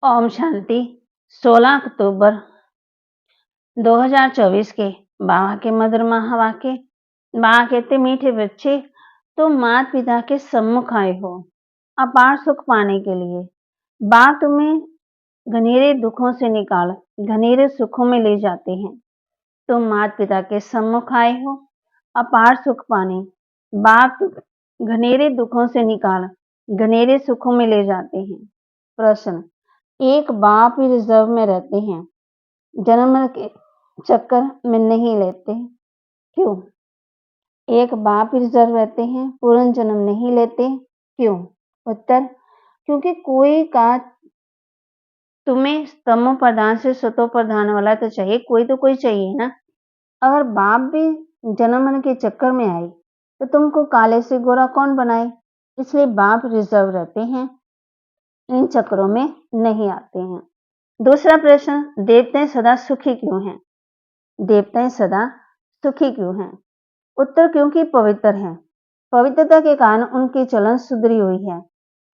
ओम शांति। 16 अक्टूबर 2024 के बाबा के मधुर वाक्य। बाबा कहते, मीठे बच्चे, तुम माता पिता के सम्मुख आए हो अपार सुख पाने के लिए। बाबा तुम्हें घनेरे दुखों से निकाल घनेरे सुखों में ले जाते हैं। तुम माता पिता के सम्मुख आए हो अपार सुख पाने। बाप घनेरे दुखों से निकाल घनेरे सुखों में ले जाते हैं। प्रश्न, एक बाप ही रिजर्व में रहते हैं, जन्म के चक्कर में नहीं लेते, क्यों? एक बाप ही रिजर्व रहते हैं, पूर्ण जन्म नहीं लेते, क्यों? उत्तर, क्योंकि कोई का तुम्हें तमो प्रधान से सतो प्रधान वाला तो चाहिए, कोई चाहिए ना। अगर बाप भी जन्म के चक्कर में आए तो तुमको काले से गोरा कौन बनाए? इसलिए बाप रिजर्व रहते हैं, इन चक्रों में नहीं आते हैं। दूसरा प्रश्न, देवताएं सदा सुखी क्यों हैं? देवताएं सदा सुखी क्यों हैं? उत्तर, क्योंकि पवित्र हैं। पवित्रता के कारण उनकी चलन सुधरी हुई है।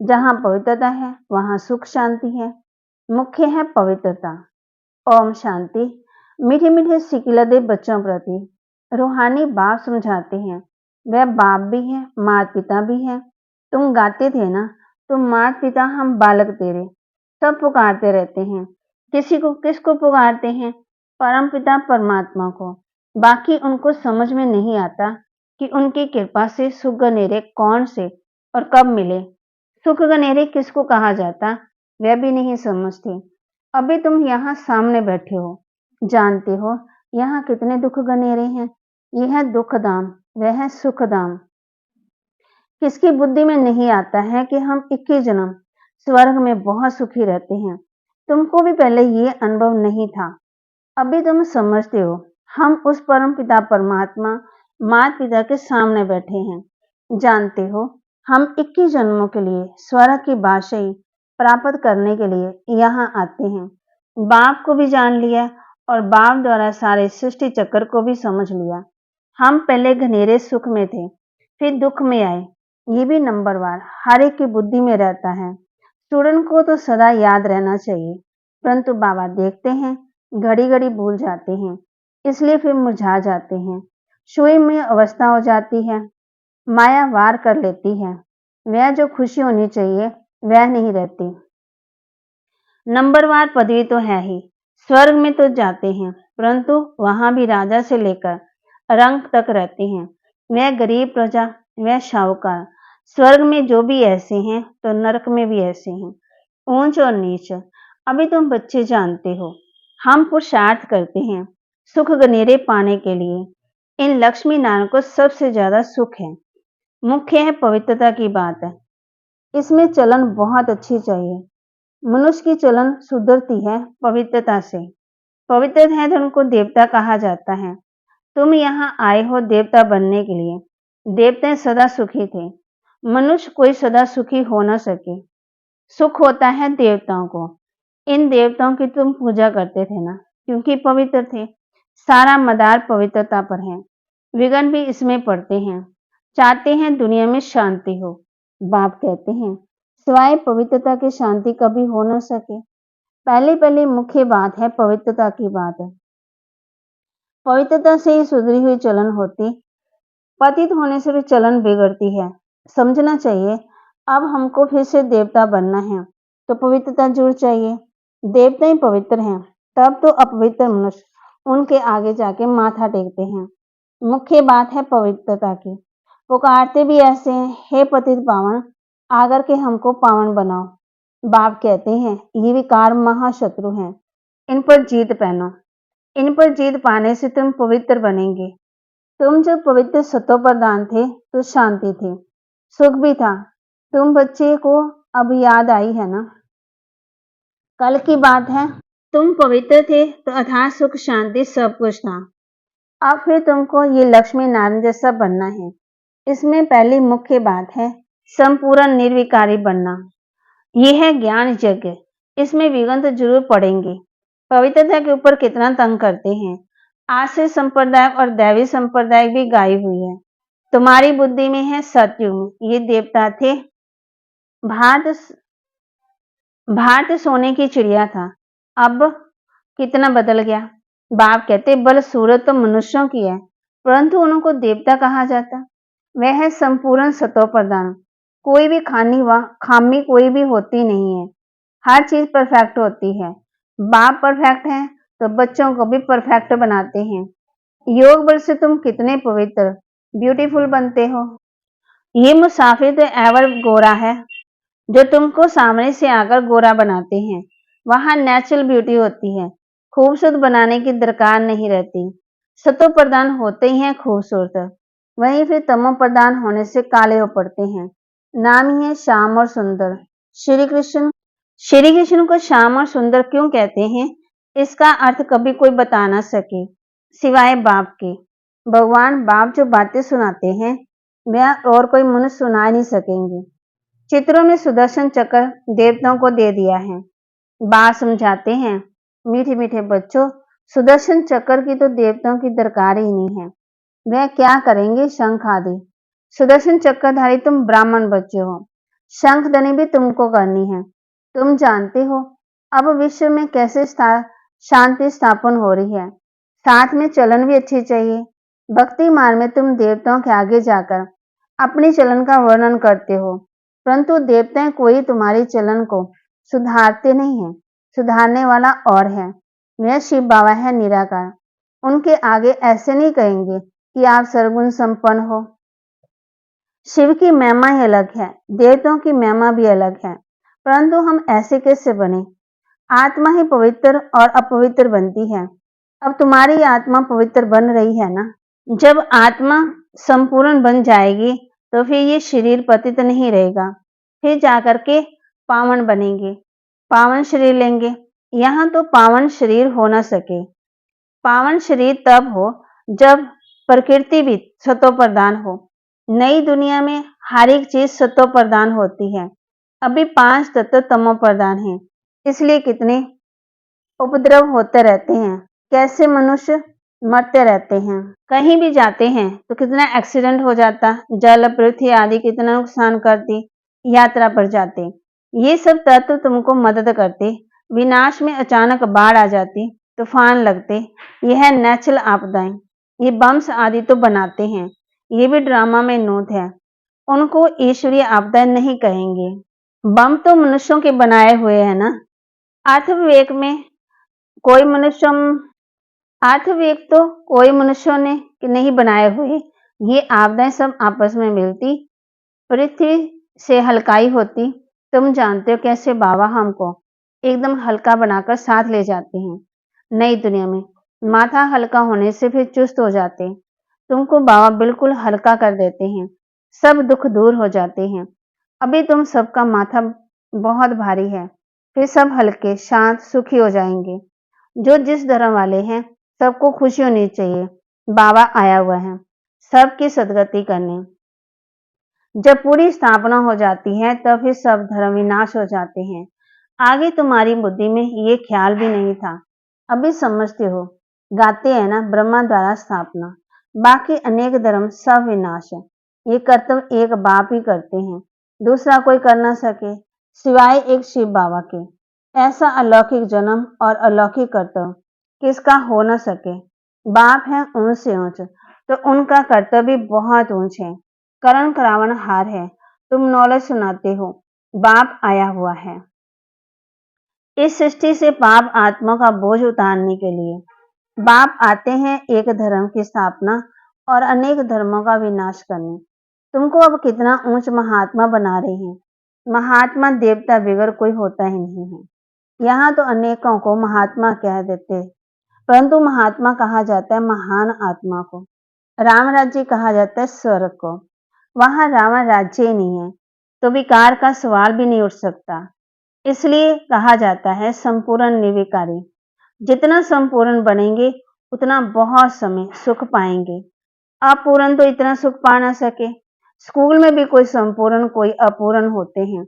जहां पवित्रता है वहां सुख शांति है। मुख्य है पवित्रता। ओम शांति। मीठे मीठे सिकिलदे बच्चों प्रति रूहानी बाप समझाते हैं, वह बाप भी है, माता पिता भी है। तुम गाते थे ना, तुम माता पिता हम बालक तेरे, सब पुकारते रहते हैं। किसको पुकारते हैं? परम पिता परमात्मा को। बाकी उनको समझ में नहीं आता कि उनकी कृपा से सुख गनेरे कौन से और कब मिले। सुख गनेरे किसको कहा जाता, वह भी नहीं समझते। अभी तुम यहाँ सामने बैठे हो, जानते हो यहाँ कितने दुख गनेरे हैं। यह है दुख धाम, वह है सुख धाम। किसकी बुद्धि में नहीं आता है कि हम 21 जन्म स्वर्ग में बहुत सुखी रहते हैं। तुमको भी पहले ये अनुभव नहीं था, अभी तुम समझते हो। हम उस परम पिता परमात्मा माता पिता के सामने बैठे हैं। जानते हो, हम 21 जन्मों के लिए स्वर्ग की बादशाही प्राप्त करने के लिए यहाँ आते हैं। बाप को भी जान लिया और बाप द्वारा सारे सृष्टि चक्र को भी समझ लिया। हम पहले घनेरे सुख में थे, फिर दुख में आए। ये भी नंबरवार हर एक की बुद्धि में रहता है। स्टूडेंट को तो सदा याद रहना चाहिए, परंतु बाबा देखते हैं घड़ी घड़ी भूल जाते हैं, इसलिए फिर मुरझा जाते हैं। सोई में अवस्था हो जाती है, माया वार कर लेती है। वह जो खुशी होनी चाहिए वह नहीं रहती। नंबरवार पदवी तो है ही, स्वर्ग में तो जाते हैं, परंतु वहां भी राजा से लेकर रंक तक रहते हैं। वह गरीब प्रजा, वह शाहूकार। स्वर्ग में जो भी ऐसे हैं तो नरक में भी ऐसे हैं, ऊंच और नीच। अभी तुम बच्चे जानते हो, हम पुरुषार्थ करते हैं सुख गनेरे पाने के लिए। इन लक्ष्मी नारायण को सबसे ज्यादा सुख है। मुख्य है पवित्रता की बात है, इसमें चलन बहुत अच्छी चाहिए। मनुष्य की चलन सुधरती है पवित्रता से। पवित्र है तो उनको देवता कहा जाता है। तुम यहाँ आए हो देवता बनने के लिए। देवता सदा सुखी थे, मनुष्य कोई सदा सुखी हो न सके। सुख होता है देवताओं को। इन देवताओं की तुम पूजा करते थे ना, क्योंकि पवित्र थे। सारा मदार पवित्रता पर है, विघ्न भी इसमें पड़ते हैं। चाहते हैं दुनिया में शांति हो। बाप कहते हैं सिवाय पवित्रता की शांति कभी हो न सके। पहले मुख्य बात है पवित्रता की बात है। पवित्रता से ही सुधरी हुई चलन होती, पतित होने से भी चलन बिगड़ती है। समझना चाहिए, अब हमको फिर से देवता बनना है तो पवित्रता जुड़ चाहिए। देवता ही पवित्र हैं, तब तो अपवित्र मनुष्य उनके आगे जाके माथा टेकते हैं। मुख्य बात है पवित्रता की। पुकारते भी ऐसे हैं, हे पतित पावन, आकर के हमको पावन बनाओ। बाप कहते हैं ये विकार महाशत्रु हैं, इन पर जीत पहनो। इन पर जीत पाने से तुम पवित्र बनेंगे। तुम जब पवित्र सतो प्रधान थे तो शांति थी, सुख भी था। तुम बच्चे को अब याद आई है ना, कल की बात है। तुम पवित्र थे तो अथाह सुख शांति सब कुछ था। अब फिर तुमको ये लक्ष्मी नारायण जैसा बनना है। इसमें पहली मुख्य बात है संपूर्ण निर्विकारी बनना। यह है ज्ञान यज्ञ। इसमें विघ्न तो जरूर पड़ेंगे। पवित्रता के ऊपर कितना तंग करते हैं। आश्रय संप्रदाय और दैवी संप्रदाय भी गाई हुई है। तुम्हारी बुद्धि में है सतयुग में ये देवता थे। भारत भारत सोने की चिड़िया था, अब कितना बदल गया। बाप कहते बल सूरत तो मनुष्यों की है, परंतु उनको देवता कहा जाता। वह है संपूर्ण सतो प्रदान। कोई भी खामी कोई भी होती नहीं है। हर चीज परफेक्ट होती है। बाप परफेक्ट है तो बच्चों को भी परफेक्ट बनाते हैं। योग बल से तुम कितने पवित्र ब्यूटीफुल बनते हो। ये मुसाफिर तो एवर गोरा है जो तुमको सामने से आकर गोरा बनाते हैं। वहां नेचुरल ब्यूटी होती है, खूबसूरत बनाने की दरकार नहीं रहती। सतो प्रधान होते ही हैं खूबसूरत, वहीं फिर तमो प्रधान होने से काले हो पड़ते हैं। नाम ही है श्याम और सुंदर। श्री कृष्ण श्री कृष्ण को श्याम और सुंदर क्यों कहते हैं, इसका अर्थ कभी कोई बता ना सके सिवाय बाप के। भगवान बाप जो बातें सुनाते हैं वह और कोई मनुष्य सुना नहीं सकेंगे। चित्रों में सुदर्शन चक्र देवताओं को दे दिया है। बाप समझाते हैं, मीठे मीठे बच्चों, सुदर्शन चक्र की तो देवताओं की दरकार ही नहीं है। वह क्या करेंगे शंख आदि। सुदर्शन चक्रधारी तुम ब्राह्मण बच्चे हो, शंख ध्वनि भी तुमको करनी है। तुम जानते हो अब विश्व में कैसे शांति स्थापन हो रही है। साथ में चलन भी अच्छी चाहिए। भक्ति मार्ग में तुम देवताओं के आगे जाकर अपनी चलन का वर्णन करते हो, परंतु देवताएं कोई तुम्हारी चलन को सुधारते नहीं है। सुधारने वाला और है, वह शिव बाबा है निराकार। उनके आगे ऐसे नहीं कहेंगे कि आप सर्वगुण संपन्न हो। शिव की महिमा ही अलग है, देवताओं की महिमा भी अलग है, परंतु हम ऐसे कैसे बने। आत्मा ही पवित्र और अपवित्र बनती है। अब तुम्हारी आत्मा पवित्र बन रही है ना। जब आत्मा संपूर्ण बन जाएगी तो फिर ये शरीर पतित नहीं रहेगा, फिर जाकर के पावन बनेंगे, पावन शरीर लेंगे। यहाँ तो पावन शरीर हो ना सके। पावन शरीर तब हो जब प्रकृति भी सतो प्रधान हो। नई दुनिया में हर एक चीज सतो प्रधान होती है। अभी 5 तत्व तमो प्रधान है, इसलिए कितने उपद्रव होते रहते हैं। कैसे मनुष्य मरते रहते हैं। कहीं भी जाते हैं तो कितना एक्सीडेंट हो जाता, जल पृथ्वी आदि कितना नुकसान करती यात्रा पर जाते। ये सब तत्व तुमको मदद करते। विनाश में अचानक बाढ़ आ जाती, तूफान लगते, यह नेचुरल आपदाएं। ये बम्स आदि तो बनाते हैं, ये भी ड्रामा में नोट है। उनको ईश्वरीय आपदाएं नहीं कहेंगे। बम तो मनुष्यों के बनाए हुए हैं ना। अर्थ विवेक में कोई मनुष्य अर्थवेग तो कोई मनुष्यों ने नहीं बनाए हुए। ये आपदाएं सब आपस में मिलती पृथ्वी से हल्काई होती। तुम जानते हो कैसे बाबा हमको एकदम हल्का बनाकर साथ ले जाते हैं। नई दुनिया में माथा हल्का होने से फिर चुस्त हो जाते। तुमको बाबा बिल्कुल हल्का कर देते हैं, सब दुख दूर हो जाते हैं। अभी तुम सबका माथा बहुत भारी है, फिर सब हल्के शांत सुखी हो जाएंगे। जो जिस धर्म वाले हैं सबको खुशी होनी चाहिए। बाबा आया हुआ है सबकी सदगति करने। जब पूरी स्थापना हो जाती है तब फिर सब धर्म विनाश हो जाते हैं। आगे तुम्हारी बुद्धि में ये ख्याल भी नहीं था, अभी समझते हो। गाते हैं ना, ब्रह्मा द्वारा स्थापना, बाकी अनेक धर्म सब विनाश है। ये कर्तव्य एक बाप ही करते हैं, दूसरा कोई कर ना सके सिवाय एक शिव बाबा के। ऐसा अलौकिक जन्म और अलौकिक कर्तव्य किसका हो न सके। बाप है ऊंच से ऊंच, तो उनका कर्तव्य भी बहुत ऊंच है। करण करावन हार है, तुम नॉलेज सुनाते हो। बाप आया हुआ है इस सृष्टि से पाप आत्मा का बोझ उतारने के लिए। बाप आते हैं एक धर्म की स्थापना और अनेक धर्मों का विनाश करने। तुमको अब कितना ऊंच महात्मा बना रहे हैं। महात्मा देवता बगैर कोई होता ही नहीं है। यहाँ तो अनेकों को महात्मा कह देते, परंतु महात्मा कहा जाता है महान आत्मा को। राम राज्य कहा जाता है स्वर्ग को। वहां रावण राज्य ही नहीं है, तो विकार का सवाल भी नहीं उठ सकता। इसलिए कहा जाता है संपूर्ण निर्विकारी। जितना संपूर्ण बनेंगे उतना बहुत समय सुख पाएंगे। अपूर्ण तो इतना सुख पा ना सके। स्कूल में भी कोई संपूर्ण कोई अपूर्ण होते हैं,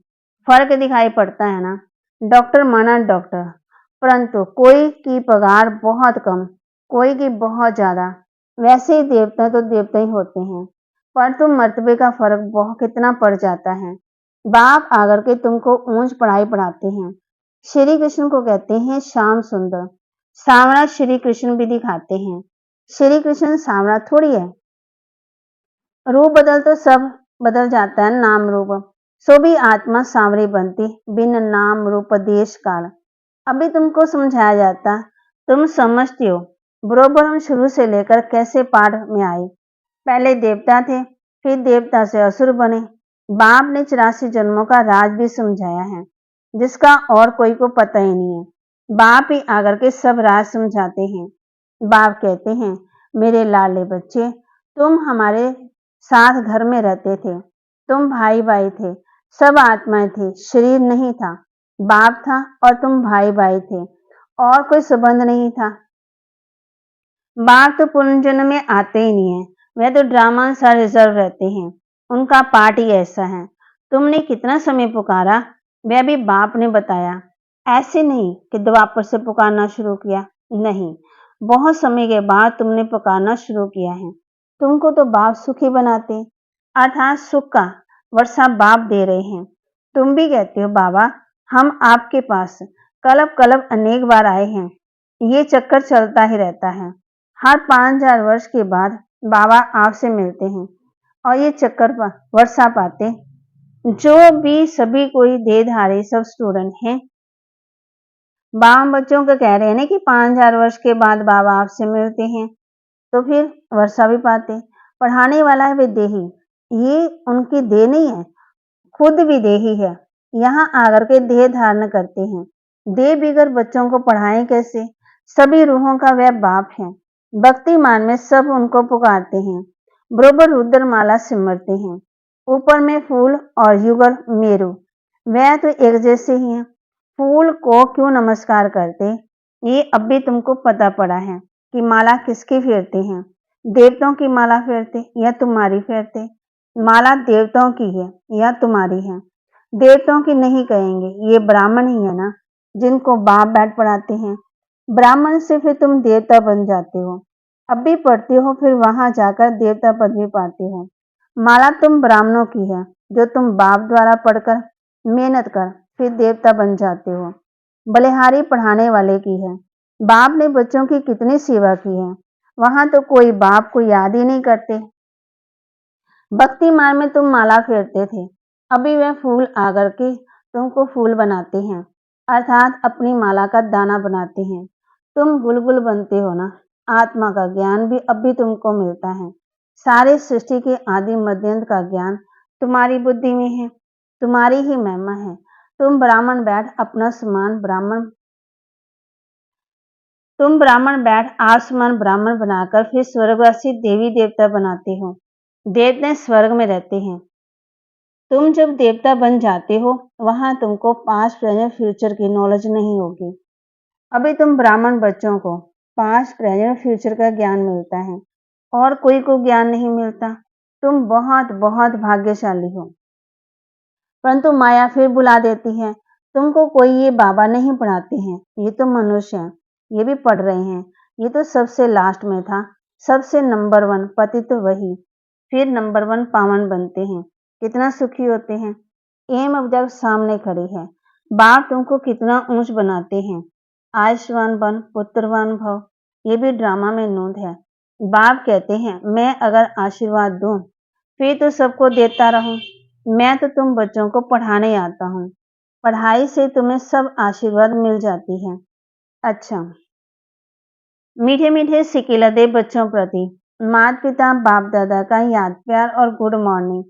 फर्क दिखाई पड़ता है ना। डॉक्टर माना डॉक्टर, परंतु कोई की पगार बहुत कम, कोई की बहुत ज्यादा। वैसे ही देवता तो देवता ही होते हैं, परंतु मर्तबे का फर्क बहुत कितना पड़ जाता है। बाप आकर के तुमको ऊंच पढ़ाई पढ़ाते हैं, श्री कृष्ण को कहते हैं श्याम सुंदर। सांवरा श्री कृष्ण भी दिखाते हैं। श्री कृष्ण सांवरा थोड़ी है। रूप बदल तो सब बदल जाता है, नाम रूप। सो भी आत्मा सांवरी बनती बिन नाम रूप देश काल। अभी तुमको समझाया जाता, तुम समझती हो। बरोबर हम शुरू से लेकर कैसे पाठ में आए। पहले देवता थे, फिर देवता से असुर बने। बाप ने 84 जन्मों का राज भी समझाया है, जिसका और कोई को पता ही नहीं है। बाप ही आकर के सब राज समझाते हैं। बाप कहते हैं, मेरे लाडले बच्चे, तुम हमारे साथ घर में रहते थे। तुम भाई भाई थे, सब आत्माएं थे, शरीर नहीं था। बाप था और तुम भाई भाई थे, और कोई संबंध नहीं था। बाप तो पुनर्जन्म में आते ही नहीं है, वह तो ड्रामा अनुसार रिजर्व रहते हैं। उनका पार्ट ही ऐसा है। तुमने कितना समय पुकारा, वह भी बाप ने बताया। ऐसे नहीं कि द्वापर से पुकारना शुरू किया, नहीं, बहुत समय के बाद तुमने पुकारना शुरू किया है। तुमको तो बाप सुखी बनाते, अर्थात सुख का वर्षा बाप दे रहे हैं। तुम भी कहते हो, बाबा हम आपके पास कलब कलब अनेक बार आए हैं। ये चक्कर चलता ही रहता है। हर 5000 वर्ष के बाद बाबा आपसे मिलते हैं और ये चक्कर वर्षा पाते। जो भी सभी कोई देहधारी सब स्टूडेंट हैं। बाबा बच्चों को कह रहे हैं ना कि 5000 वर्ष के बाद बाबा आपसे मिलते हैं, तो फिर वर्षा भी पाते। पढ़ाने वाला है वे देही, ये उनकी देह नहीं है, खुद भी देही है। यहाँ आकर के देह धारण करते हैं। देह बिगर बच्चों को पढ़ाएं कैसे। सभी रूहों का वह बाप है। भक्ति मान में सब उनको पुकारते हैं। बरोबर रुद्र माला सिमरते हैं। ऊपर में फूल और युगल मेरु, वह तो एक जैसे ही हैं। फूल को क्यों नमस्कार करते, ये अब भी तुमको पता पड़ा है कि माला किसकी फेरते हैं। देवताओं की माला फेरते या तुम्हारी फेरते। माला देवताओं की है या तुम्हारी है। देवताओं की नहीं कहेंगे, ये ब्राह्मण ही है ना, जिनको बाप बैठ पढ़ाते हैं। ब्राह्मण से फिर तुम देवता बन जाते हो। अब भी पढ़ते हो, फिर वहां जाकर देवता पदवी पाते हो। माला तुम ब्राह्मणों की है, जो तुम बाप द्वारा पढ़कर मेहनत कर फिर देवता बन जाते हो। बलिहारी पढ़ाने वाले की है। बाप ने बच्चों की कितनी सेवा की है, वहां तो कोई बाप को याद ही नहीं करते। भक्ति मार्ग में तुम माला फेरते थे, अभी वह फूल आकर के तुमको फूल बनाते हैं, अर्थात अपनी माला का दाना बनाते हैं। तुम गुलगुल बनते हो ना। आत्मा का ज्ञान भी अब भी तुमको मिलता है। सारे सृष्टि के आदि मध्यंत का ज्ञान तुम्हारी बुद्धि में है, तुम्हारी ही महिमा है। तुम ब्राह्मण बैठ अपना समान ब्राह्मण तुम ब्राह्मण बैठ आसमान ब्राह्मण बनाकर फिर स्वर्गवासी देवी देवता बनाते हो। देवता स्वर्ग में रहते हैं। तुम जब देवता बन जाते हो, वहां तुमको पास्ट प्रेजेंट फ्यूचर की नॉलेज नहीं होगी। अभी तुम ब्राह्मण बच्चों को पास्ट प्रेजेंट फ्यूचर का ज्ञान मिलता है, और कोई को ज्ञान नहीं मिलता। तुम बहुत बहुत भाग्यशाली हो। परंतु माया फिर बुला देती है। तुमको कोई ये बाबा नहीं पढ़ाते हैं, ये तो मनुष्य हैं, ये भी पढ़ रहे हैं। ये तो सबसे लास्ट में था, सबसे नंबर 1 पतित वही, फिर नंबर 1 पावन बनते हैं। कितना सुखी होते हैं। एम अब जब सामने खड़ी है, बाप तुमको कितना ऊंच बनाते हैं। आयुष्मान बन, पुत्रवान भव, ये भी ड्रामा में नोंद है। बाप कहते हैं, मैं अगर आशीर्वाद दूं, फिर तो सबको देता रहूं। मैं तो तुम बच्चों को पढ़ाने आता हूँ। पढ़ाई से तुम्हें सब आशीर्वाद मिल जाती है। अच्छा, मीठे मीठे सिकिलते बच्चों प्रति माता पिता बाप दादा का याद प्यार और गुड मॉर्निंग।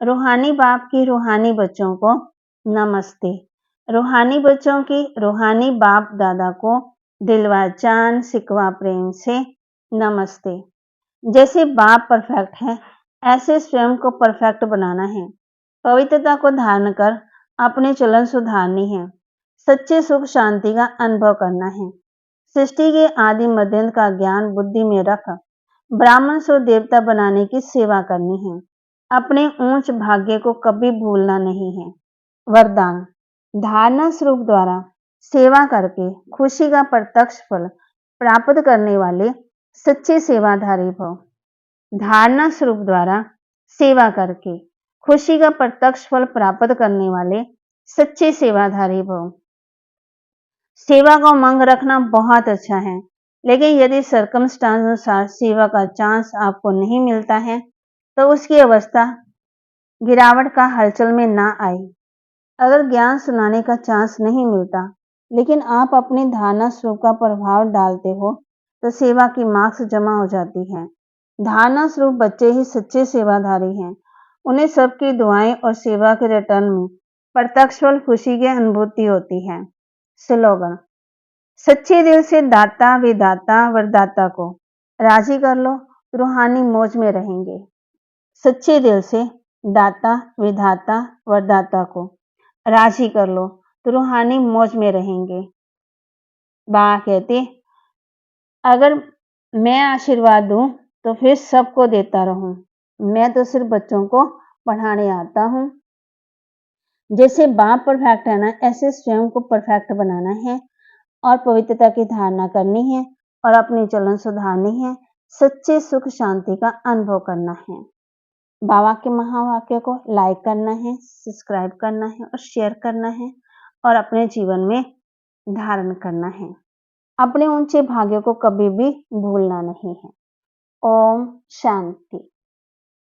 रूहानी बाप की रूहानी बच्चों को नमस्ते। रूहानी बच्चों की रूहानी बाप दादा को दिलवा जान सिकवा प्रेम से नमस्ते। जैसे बाप परफेक्ट है, ऐसे स्वयं को परफेक्ट बनाना है। पवित्रता को धारण कर अपने चलन सुधारनी है। सच्चे सुख शांति का अनुभव करना है। सृष्टि के आदि मध्यंत का ज्ञान बुद्धि में रख ब्राह्मण से देवता बनाने की सेवा करनी है। अपने ऊंच भाग्य को कभी भूलना नहीं है। वरदान, धारणा स्वरूप द्वारा सेवा करके खुशी का प्रत्यक्ष फल प्राप्त करने वाले सच्चे सेवाधारी भव। धारणा स्वरूप द्वारा सेवा करके खुशी का प्रत्यक्ष फल प्राप्त करने वाले सच्चे सेवाधारी भव। सेवा का उमंग रखना बहुत अच्छा है, लेकिन यदि सर्कमस्टांस अनुसार सेवा का चांस आपको नहीं मिलता है, तो उसकी अवस्था गिरावट का हलचल में ना आए। अगर ज्ञान सुनाने का चांस नहीं मिलता, लेकिन आप अपनी धारणा स्वरूप का प्रभाव डालते हो, तो सेवा की मार्क्स जमा हो जाती है। धारणा स्वरूप बच्चे ही सच्चे सेवाधारी हैं। उन्हें सबकी दुआएं और सेवा के रिटर्न में प्रत्यक्ष फल खुशी की अनुभूति होती है। स्लोगन: सच्चे दिल से दाता विदाता वरदाता को राजी कर लो, रूहानी मौज में रहेंगे। सच्चे दिल से दाता विधाता वरदाता को राजी कर लो, तो रूहानी मौज में रहेंगे। बाबा कहते, अगर मैं आशीर्वाद दूं तो फिर सबको देता रहूं। मैं तो सिर्फ बच्चों को पढ़ाने आता हूं। जैसे बाप परफेक्ट है ना, ऐसे स्वयं को परफेक्ट बनाना है और पवित्रता की धारणा करनी है और अपनी चलन सुधारनी है। सच्चे सुख शांति का अनुभव करना है। बाबा के महावाक्य को लाइक करना है, सब्सक्राइब करना है और शेयर करना है और अपने जीवन में धारण करना है। अपने ऊंचे भाग्यों को कभी भी भूलना नहीं है। ओम शांति।